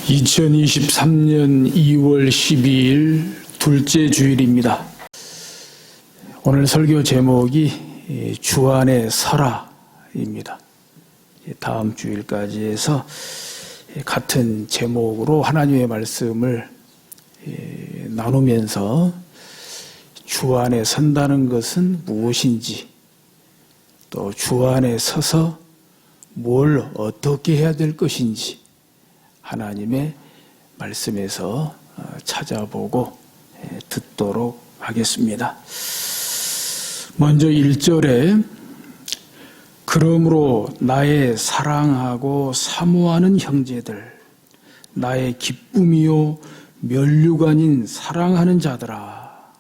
(2023년 2월 12일) 둘째 주일입니다. 오늘 설교 제목이 주 안에 서라입니다. 다음 주일까지 해서 같은 제목으로 하나님의 말씀을 나누면서 주 안에 선다는 것은 무엇인지, 또 주 안에 서서 뭘 어떻게 해야 될 것인지 하나님의 말씀에서 찾아보고 듣도록 하겠습니다. 먼저 1절에 그러므로 나의 사랑하고 사모하는 형제들, 나의 기쁨이요 면류관인 사랑하는 자들아.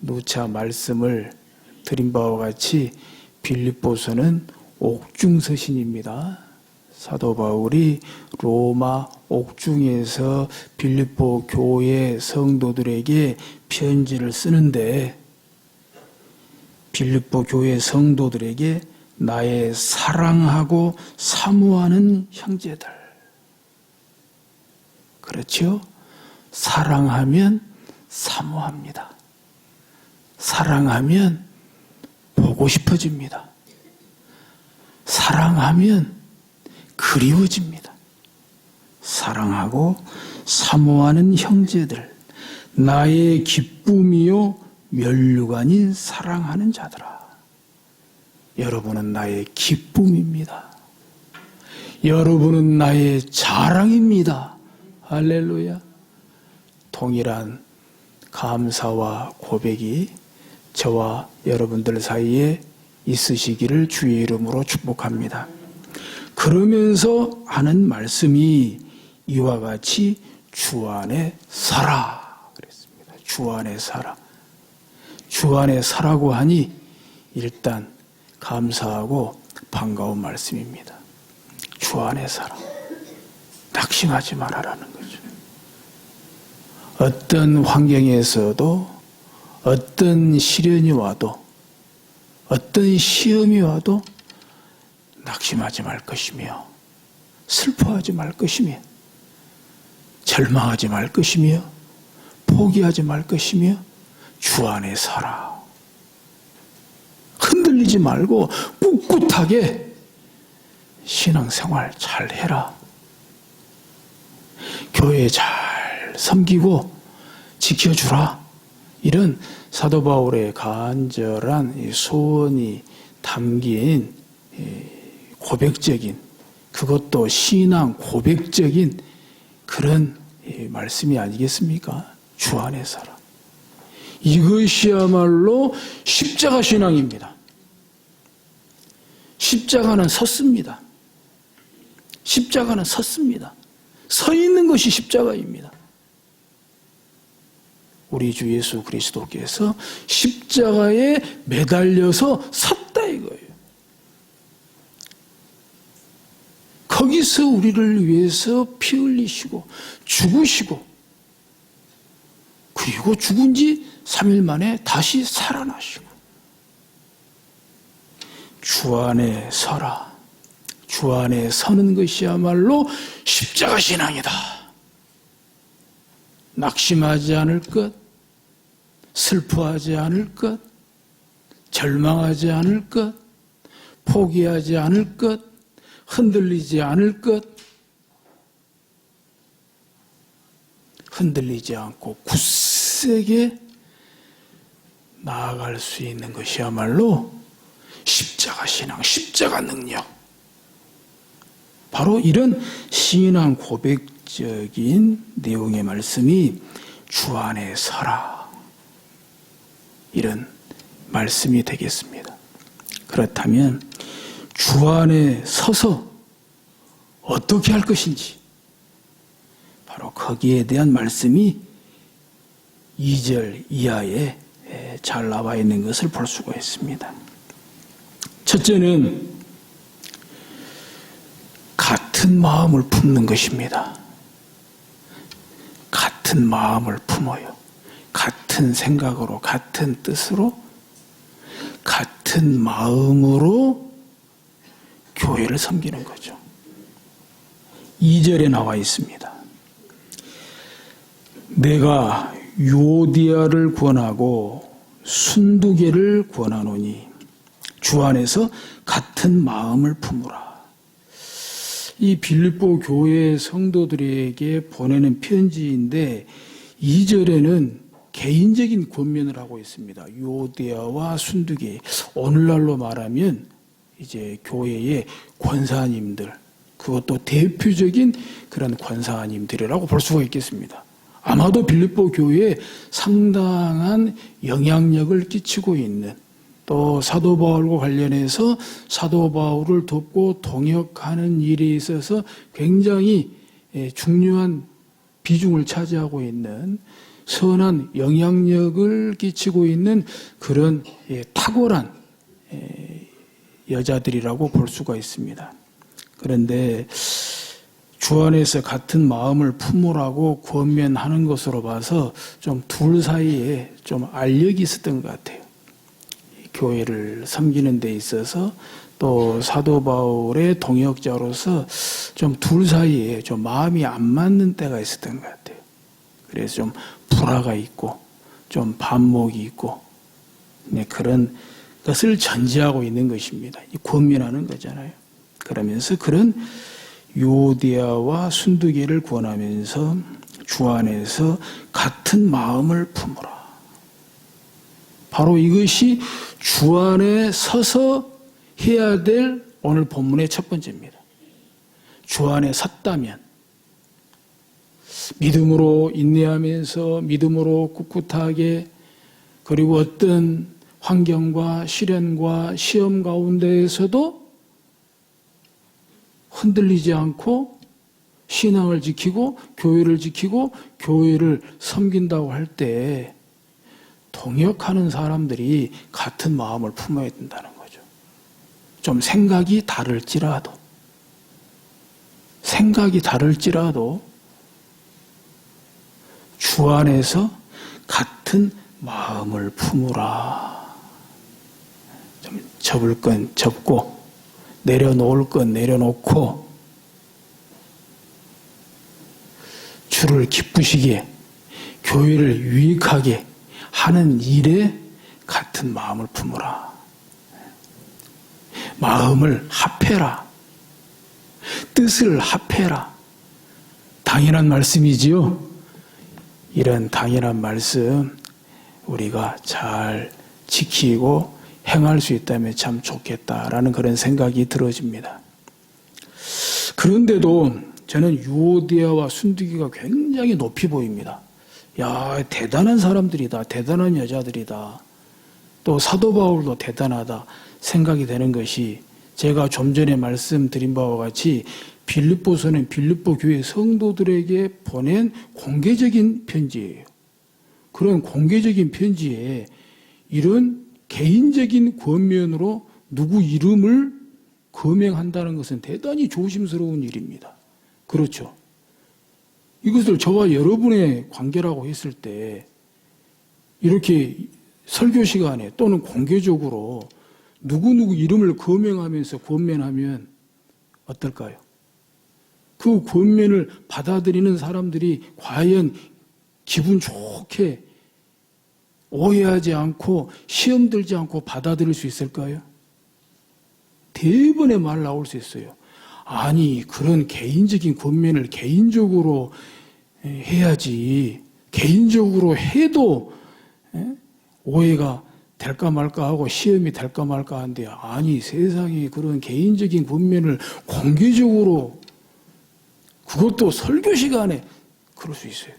누차 말씀을 드린 바와 같이 빌립보서는 옥중서신입니다. 사도 바울이 로마 옥중에서 빌립보 교회 성도들에게 편지를 쓰는데, 빌립보 교회 성도들에게 나의 사랑하고 사모하는 형제들. 그렇죠? 사랑하면 사모합니다. 사랑하면 보고 싶어집니다. 사랑하면 그리워집니다. 사랑하고 사모하는 형제들, 나의 기쁨이요 면류관인 사랑하는 자들아. 여러분은 나의 기쁨입니다. 여러분은 나의 자랑입니다. 할렐루야. 동일한 감사와 고백이 저와 여러분들 사이에 있으시기를 주의 이름으로 축복합니다. 그러면서 하는 말씀이 이와 같이 주 안에 서라 그랬습니다. 주 안에 서라. 주 안에 서라고 하니 일단 감사하고 반가운 말씀입니다. 주 안에 서라. 낙심하지 말아라는 거죠. 어떤 환경에서도, 어떤 시련이 와도, 어떤 시험이 와도 낙심하지 말 것이며, 슬퍼하지 말 것이며, 절망하지 말 것이며, 포기하지 말 것이며, 주 안에 서라. 흔들리지 말고 꿋꿋하게 신앙생활 잘 해라. 교회 잘 섬기고 지켜주라. 이런 사도 바울의 간절한 소원이 담긴 고백적인, 그것도 신앙 고백적인 그런 말씀이 아니겠습니까? 주 안에 서라. 이것이야말로 십자가 신앙입니다. 십자가는 섰습니다. 십자가는 섰습니다. 서 있는 것이 십자가입니다. 우리 주 예수 그리스도께서 십자가에 매달려서 섰다 이거예요. 거기서 우리를 위해서 피 흘리시고 죽으시고, 그리고 죽은 지 3일 만에 다시 살아나시고. 주 안에 서라. 주 안에 서는 것이야말로 십자가 신앙이다. 낙심하지 않을 것, 슬퍼하지 않을 것, 절망하지 않을 것, 포기하지 않을 것, 흔들리지 않을 것, 흔들리지 않고 굳세게 나아갈 수 있는 것이야말로 십자가 신앙, 십자가 능력. 바로 이런 신앙 고백적인 내용의 말씀이 주 안에 서라, 이런 말씀이 되겠습니다. 그렇다면 주 안에 서서 어떻게 할 것인지, 바로 거기에 대한 말씀이 2절 이하에 잘 나와 있는 것을 볼 수가 있습니다. 첫째는 같은 마음을 품는 것입니다. 같은 마음을 품어요. 같은 생각으로, 같은 뜻으로, 같은 같은 마음으로 교회를 섬기는 거죠. 2절에 나와 있습니다. 내가 유오디아를 구원하고 순두계를 구원하노니 주 안에서 같은 마음을 품으라. 이 빌립보 교회 성도들에게 보내는 편지인데 2절에는 개인적인 권면을 하고 있습니다. 유오디아와 순두계, 오늘날로 말하면 이제 교회의 권사님들, 그것도 대표적인 그런 권사님들이라고 볼 수가 있겠습니다. 아마도 빌립보 교회에 상당한 영향력을 끼치고 있는, 또 사도 바울과 관련해서 사도 바울을 돕고 동역하는 일에 있어서 굉장히 중요한 비중을 차지하고 있는 선한 영향력을 끼치고 있는 그런 탁월한 여자들이라고 볼 수가 있습니다. 그런데 주 안에서 같은 마음을 품으라고 권면하는 것으로 봐서 좀 둘 사이에 좀 알력이 있었던 것 같아요. 교회를 섬기는 데 있어서 또 사도 바울의 동역자로서 좀 둘 사이에 좀 마음이 안 맞는 때가 있었던 것 같아요. 그래서 좀 불화가 있고 좀 반목이 있고 그런 것을 전제하고 있는 것입니다. 권면하는 거잖아요. 그러면서 그런 유오디아와 순두계를 구원하면서 주 안에서 같은 마음을 품으라. 바로 이것이 주 안에 서서 해야 될 오늘 본문의 첫 번째입니다. 주 안에 섰다면 믿음으로 인내하면서 믿음으로 꿋꿋하게, 그리고 어떤 환경과 시련과 시험 가운데에서도 흔들리지 않고 신앙을 지키고 교회를 지키고 교회를 섬긴다고 할 때 동역하는 사람들이 같은 마음을 품어야 된다는 거죠. 좀 생각이 다를지라도 주 안에서 같은 마음을 품으라. 좀 접을 건 접고 내려놓을 건 내려놓고 주를 기쁘시게 교회를 유익하게 하는 일에 같은 마음을 품으라. 마음을 합해라. 뜻을 합해라. 당연한 말씀이지요. 이런 당연한 말씀 우리가 잘 지키고 행할 수 있다면 참 좋겠다라는 그런 생각이 들어집니다. 그런데도 저는 유오디아와 순두계가 굉장히 높이 보입니다. 야, 대단한 사람들이다. 대단한 여자들이다. 또 사도 바울도 대단하다 생각이 되는 것이, 제가 좀 전에 말씀드린 바와 같이 빌립보서는 빌립보 교회 성도들에게 보낸 공개적인 편지예요. 그런 공개적인 편지에 이런 개인적인 권면으로 누구 이름을 거명한다는 것은 대단히 조심스러운 일입니다. 그렇죠. 이것을 저와 여러분의 관계라고 했을 때 이렇게 설교 시간에 또는 공개적으로 누구누구 이름을 거명하면서 권면하면 어떨까요? 그 권면을 받아들이는 사람들이 과연 기분 좋게 오해하지 않고 시험 들지 않고 받아들일 수 있을까요? 대번의 말 나올 수 있어요. 아니, 그런 개인적인 권면을 개인적으로 해야지. 개인적으로 해도 오해가 될까 말까 하고 시험이 될까 말까 한데, 아니, 세상에 그런 개인적인 권면을 공개적으로, 그것도 설교 시간에 그럴 수 있어요.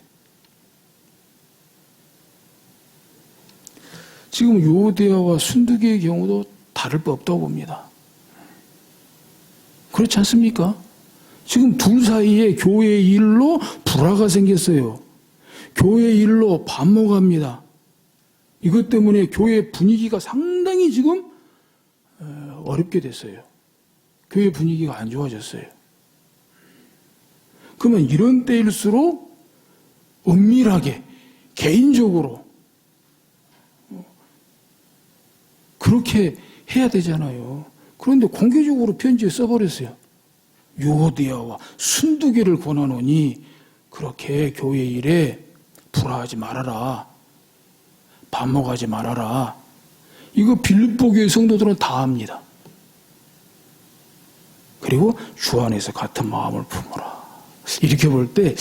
지금 유오디아와 순두계의 경우도 다를 바 없다고 봅니다. 그렇지 않습니까? 지금 둘 사이에 교회 일로 불화가 생겼어요. 교회 일로 반목합니다. 이것 때문에 교회 분위기가 상당히 지금 어렵게 됐어요. 교회 분위기가 안 좋아졌어요. 그러면 이런 때일수록 은밀하게 개인적으로 그렇게 해야 되잖아요. 그런데 공개적으로 편지에 써버렸어요. 유오디아와 순두개를 권하노니 그렇게 교회 일에 불화하지 말아라. 반목하지 말아라. 이거 빌립보 교회 성도들은 다 압니다. 그리고 주 안에서 같은 마음을 품어라. 이렇게 볼 때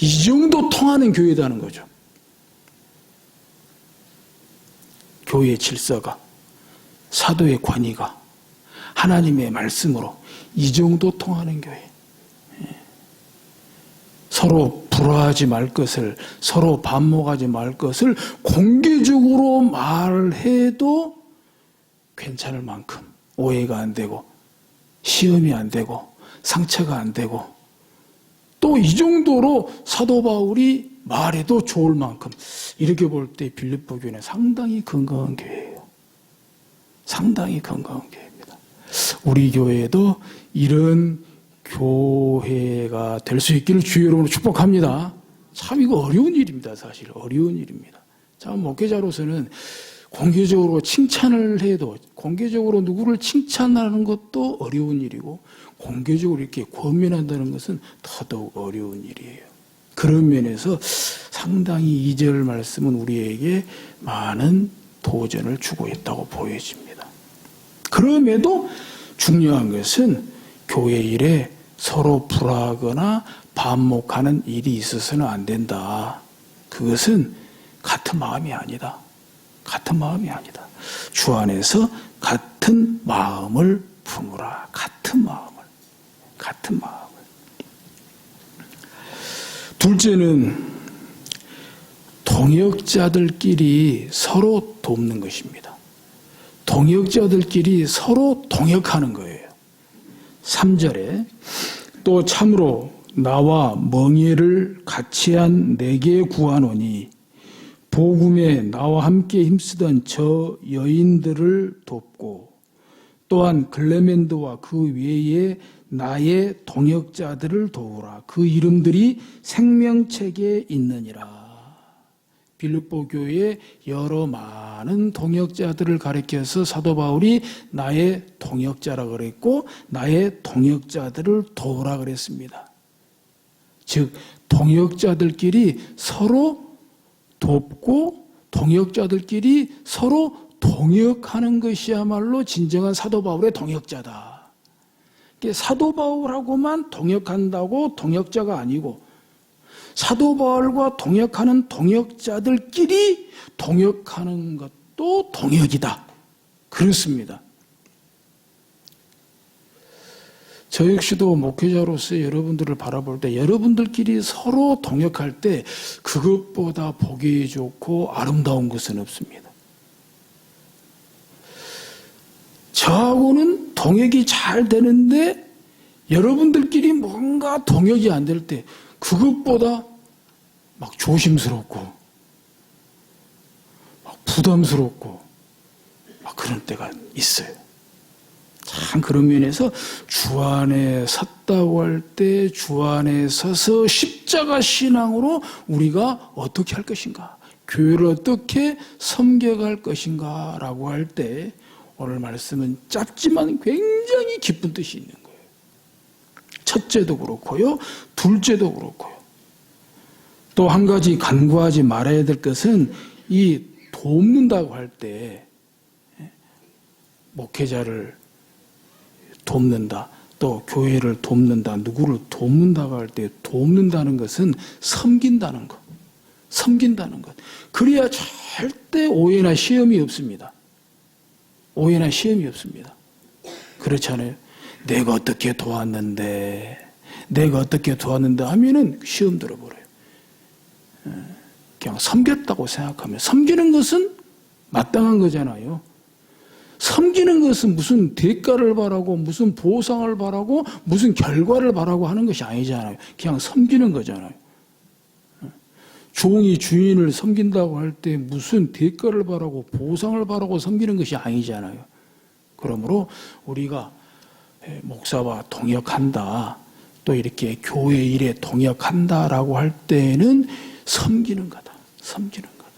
이 정도 통하는 교회다는 거죠. 교회의 질서가, 사도의 권위가 하나님의 말씀으로 이 정도 통하는 교회. 서로 불화하지 말 것을, 서로 반목하지 말 것을 공개적으로 말해도 괜찮을 만큼 오해가 안 되고 시험이 안 되고 상처가 안 되고 또 이 정도로 사도 바울이 말해도 좋을 만큼 이렇게 볼 때 빌립보 교회는 상당히 건강한 교회예요. 상당히 건강한 교회입니다. 우리 교회에도 이런 교회가 될 수 있기를 주의 이름으로 축복합니다. 참 이거 어려운 일입니다. 사실 어려운 일입니다. 참 목회자로서는 공개적으로 칭찬을 해도 공개적으로 누구를 칭찬하는 것도 어려운 일이고 공개적으로 이렇게 권면한다는 것은 더더욱 어려운 일이에요. 그런 면에서 상당히 2절 말씀은 우리에게 많은 도전을 주고 있다고 보여집니다. 그럼에도 중요한 것은 교회 일에 서로 불화하거나 반목하는 일이 있어서는 안 된다. 그것은 같은 마음이 아니다. 같은 마음이 아니다. 주 안에서 같은 마음을 품으라. 같은 마음을. 같은 마음을. 둘째는 동역자들끼리 서로 돕는 것입니다. 동역자들끼리 서로 동역하는 거예요. 3절에 또 참으로 나와 멍에를 같이 한 내게 구하노니 복음에 나와 함께 힘쓰던 저 여인들을 돕고 또한 글레멘드와 그 외에 나의 동역자들을 도우라. 그 이름들이 생명책에 있느니라. 빌립보 교회에 여러 많은 동역자들을 가리켜서 사도 바울이 나의 동역자라 그랬고 나의 동역자들을 도우라 그랬습니다. 즉 동역자들끼리 서로 돕고 동역자들끼리 서로 동역하는 것이야말로 진정한 사도 바울의 동역자다. 사도 바울하고만 동역한다고 동역자가 아니고 사도 바울과 동역하는 동역자들끼리 동역하는 것도 동역이다. 그렇습니다. 저 역시도 목회자로서 여러분들을 바라볼 때 여러분들끼리 서로 동역할 때 그것보다 보기 좋고 아름다운 것은 없습니다. 저하고는 동역이 잘 되는데 여러분들끼리 뭔가 동역이 안 될 때 그것보다 막 조심스럽고 막 부담스럽고 막 그런 때가 있어요. 참 그런 면에서 주 안에 섰다고 할 때 주 안에 서서 십자가 신앙으로 우리가 어떻게 할 것인가, 교회를 어떻게 섬겨갈 것인가 라고 할 때 오늘 말씀은 짧지만 굉장히 깊은 뜻이 있는 거예요. 첫째도 그렇고요. 둘째도 그렇고요. 또 한 가지 간과하지 말아야 될 것은 이 돕는다고 할 때 목회자를 돕는다, 또 교회를 돕는다, 누구를 돕는다고 할 때 돕는다는 것은 섬긴다는 것. 섬긴다는 것. 그래야 절대 오해나 시험이 없습니다. 오해나 시험이 없습니다. 그렇잖아요. 내가 어떻게 도왔는데 하면은 시험 들어버려요. 그냥 섬겼다고 생각하면 섬기는 것은 마땅한 거잖아요. 섬기는 것은 무슨 대가를 바라고 무슨 보상을 바라고 무슨 결과를 바라고 하는 것이 아니잖아요. 그냥 섬기는 거잖아요. 종이 주인을 섬긴다고 할 때 무슨 대가를 바라고 보상을 바라고 섬기는 것이 아니잖아요. 그러므로 우리가 목사와 동역한다, 또 이렇게 교회 일에 동역한다라고 할 때는 섬기는 거다. 섬기는 거다.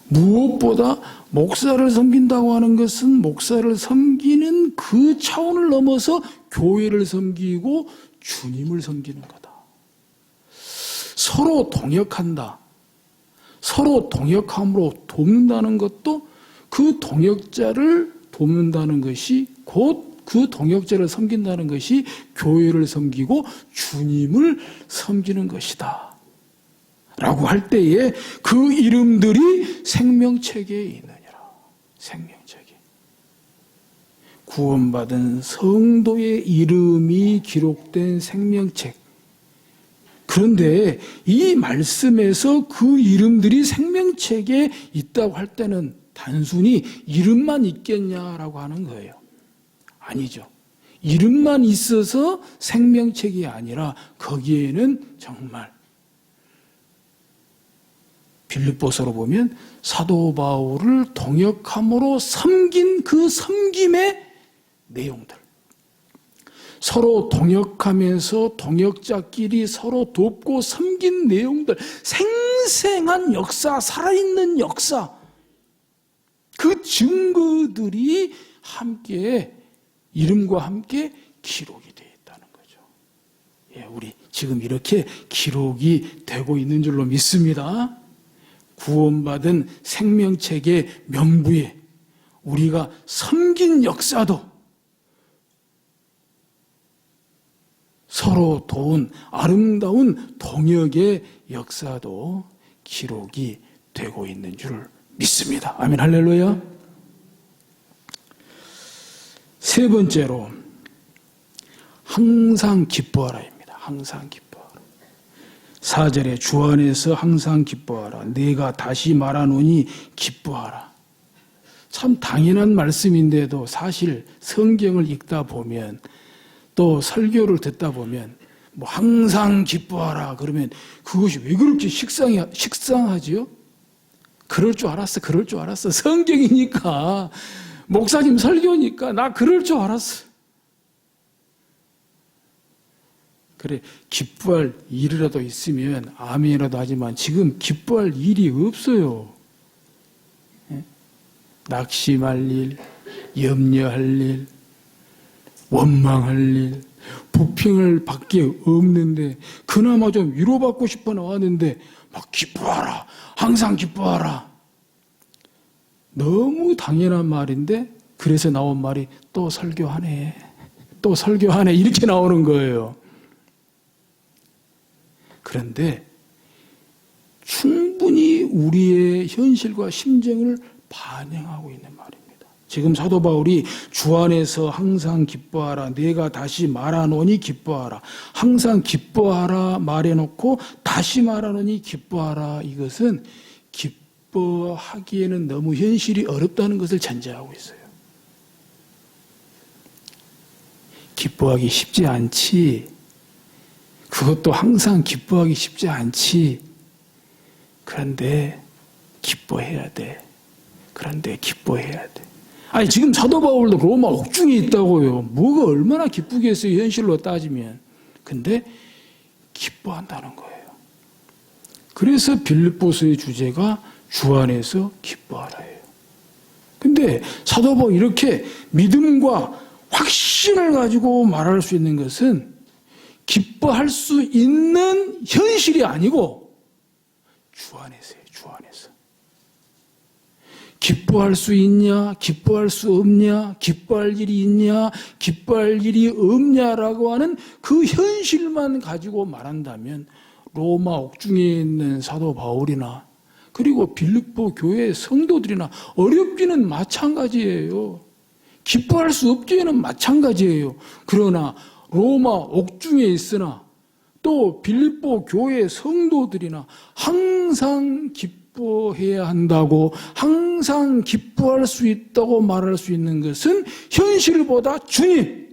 무엇보다 목사를 섬긴다고 하는 것은 목사를 섬기는 그 차원을 넘어서 교회를 섬기고 주님을 섬기는 거다. 서로 동역한다. 서로 동역함으로 돕는다는 것도 그 동역자를 돕는다는 것이 곧 그 동역자를 섬긴다는 것이 교회를 섬기고 주님을 섬기는 것이다. 라고 할 때에 그 이름들이 생명책에 있느니라. 생명책에. 구원받은 성도의 이름이 기록된 생명책. 그런데 이 말씀에서 그 이름들이 생명책에 있다고 할 때는 단순히 이름만 있겠냐라고 하는 거예요. 아니죠. 이름만 있어서 생명책이 아니라 거기에는 정말 빌립보서로 보면 사도 바울을 동역함으로 섬긴 그 섬김의 내용들, 서로 동역하면서 동역자끼리 서로 돕고 섬긴 내용들, 생생한 역사, 살아있는 역사, 그 증거들이 함께 이름과 함께 기록이 되어 있다는 거죠. 예, 우리 지금 이렇게 기록이 되고 있는 줄로 믿습니다. 구원받은 생명책의 명부에 우리가 섬긴 역사도 서로 도운 아름다운 동역의 역사도 기록이 되고 있는 줄 믿습니다. 아멘 할렐루야. 세 번째로 항상 기뻐하라입니다. 항상 기뻐하라. 4절에 주 안에서 항상 기뻐하라. 내가 다시 말하노니 기뻐하라. 참 당연한 말씀인데도 사실 성경을 읽다 보면 또 설교를 듣다 보면 뭐 항상 기뻐하라 그러면 그것이 왜 그렇게 식상하지요? 그럴 줄 알았어. 성경이니까 목사님 설교니까 나 그럴 줄 알았어. 그래, 기뻐할 일이라도 있으면 아멘이라도 하지만 지금 기뻐할 일이 없어요. 낙심할 일, 염려할 일, 원망할 일, 부평할 밖에 없는데 그나마 좀 위로받고 싶어 나왔는데 막 기뻐하라, 항상 기뻐하라. 너무 당연한 말인데 그래서 나온 말이 또 설교하네 이렇게 나오는 거예요. 그런데 충분히 우리의 현실과 심정을 반영하고 있는 말입니다. 지금 사도 바울이 주 안에서 항상 기뻐하라, 내가 다시 말하노니 기뻐하라, 항상 기뻐하라 말해놓고 다시 말하노니 기뻐하라, 이것은 기뻐하기에는 너무 현실이 어렵다는 것을 전제하고 있어요. 기뻐하기 쉽지 않지. 그것도 항상 기뻐하기 쉽지 않지. 그런데 기뻐해야 돼. 아니 지금 사도 바울도 로마 옥중에 있다고요. 뭐가 얼마나 기쁘겠어요, 현실로 따지면. 근데 기뻐한다는 거예요. 그래서 빌립보서의 주제가 주 안에서 기뻐하라예요. 근데 사도 바울이 이렇게 믿음과 확신을 가지고 말할 수 있는 것은 기뻐할 수 있는 현실이 아니고 주 안에서예요. 주 안에서. 기뻐할 수 있냐, 기뻐할 수 없냐, 기뻐할 일이 있냐, 기뻐할 일이 없냐라고 하는 그 현실만 가지고 말한다면 로마 옥중에 있는 사도 바울이나 그리고 빌립보 교회 성도들이나 어렵기는 마찬가지예요. 기뻐할 수 없기에는 마찬가지예요. 그러나 로마 옥중에 있으나 또 빌립보 교회 성도들이나 항상 기뻐해야 한다고, 항상 기뻐할 수 있다고 말할 수 있는 것은 현실보다 주님,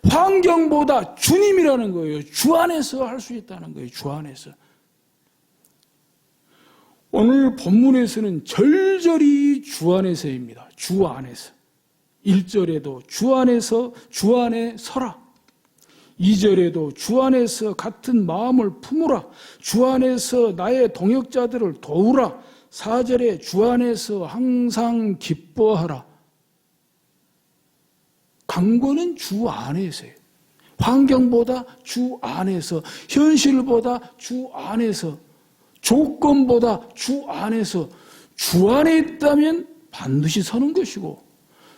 환경보다 주님이라는 거예요. 주 안에서 할 수 있다는 거예요. 주 안에서. 오늘 본문에서는 절절히 주 안에서입니다. 주 안에서. 1절에도 주 안에서 주 안에 서라. 2절에도 주 안에서 같은 마음을 품으라. 주 안에서 나의 동역자들을 도우라. 4절에 주 안에서 항상 기뻐하라. 강권은 주 안에서예요. 환경보다 주 안에서, 현실보다 주 안에서, 조건보다 주 안에서, 주 안에 있다면 반드시 서는 것이고,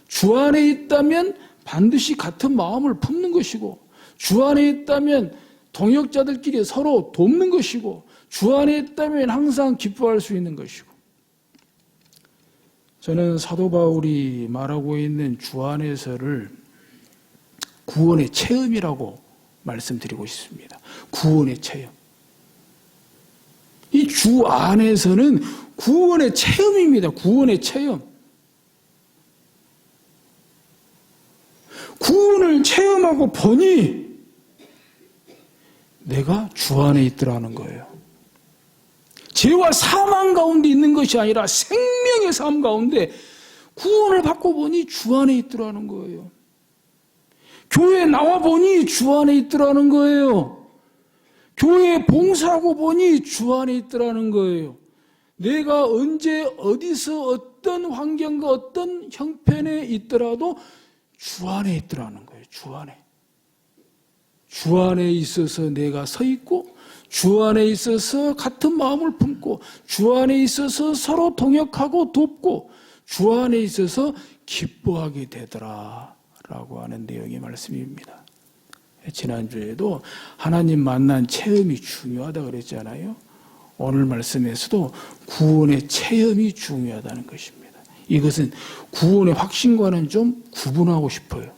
주 안에 있다면 반드시 같은 마음을 품는 것이고, 주 안에 있다면 동역자들끼리 서로 돕는 것이고, 주 안에 있다면 항상 기뻐할 수 있는 것이고. 저는 사도 바울이 말하고 있는 주 안에서를 구원의 체험이라고 말씀드리고 있습니다. 구원의 체험. 이 주 안에서는 구원의 체험입니다. 구원의 체험. 구원을 체험하고 보니 내가 주 안에 있더라는 거예요. 죄와 사망 가운데 있는 것이 아니라 생명의 삶 가운데 구원을 받고 보니 주 안에 있더라는 거예요. 교회에 나와 보니 주 안에 있더라는 거예요. 교회에 봉사하고 보니 주 안에 있더라는 거예요. 내가 언제 어디서 어떤 환경과 어떤 형편에 있더라도 주 안에 있더라는 거예요. 주 안에. 주 안에 있어서 내가 서 있고, 주 안에 있어서 같은 마음을 품고, 주 안에 있어서 서로 동역하고 돕고, 주 안에 있어서 기뻐하게 되더라 라고 하는 내용의 말씀입니다. 지난주에도 하나님 만난 체험이 중요하다고 그랬잖아요. 오늘 말씀에서도 구원의 체험이 중요하다는 것입니다. 이것은 구원의 확신과는 좀 구분하고 싶어요.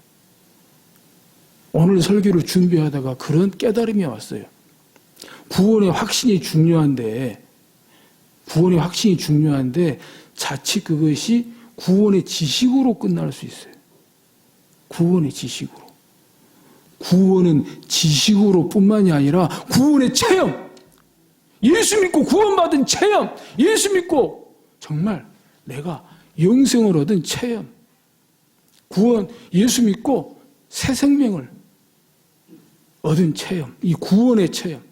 오늘 설교를 준비하다가 그런 깨달음이 왔어요. 구원의 확신이 중요한데 자칫 그것이 구원의 지식으로 끝날 수 있어요. 구원의 지식으로. 구원은 지식으로 뿐만이 아니라 구원의 체험. 예수 믿고 구원받은 체험. 예수 믿고 정말 내가 영생을 얻은 체험. 구원, 예수 믿고 새 생명을 얻은 체험. 이 구원의 체험.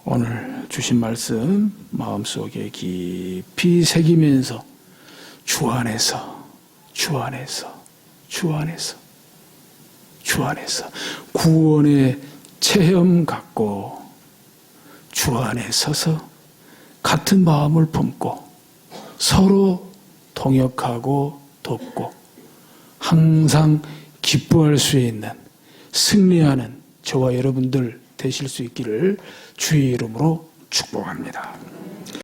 오늘 주신 말씀 마음속에 깊이 새기면서 주 안에서 구원의 체험 갖고 주 안에 서서 같은 마음을 품고 서로 동역하고 돕고 항상 기뻐할 수 있는 승리하는 저와 여러분들 되실 수 있기를 주의 이름으로 축복합니다.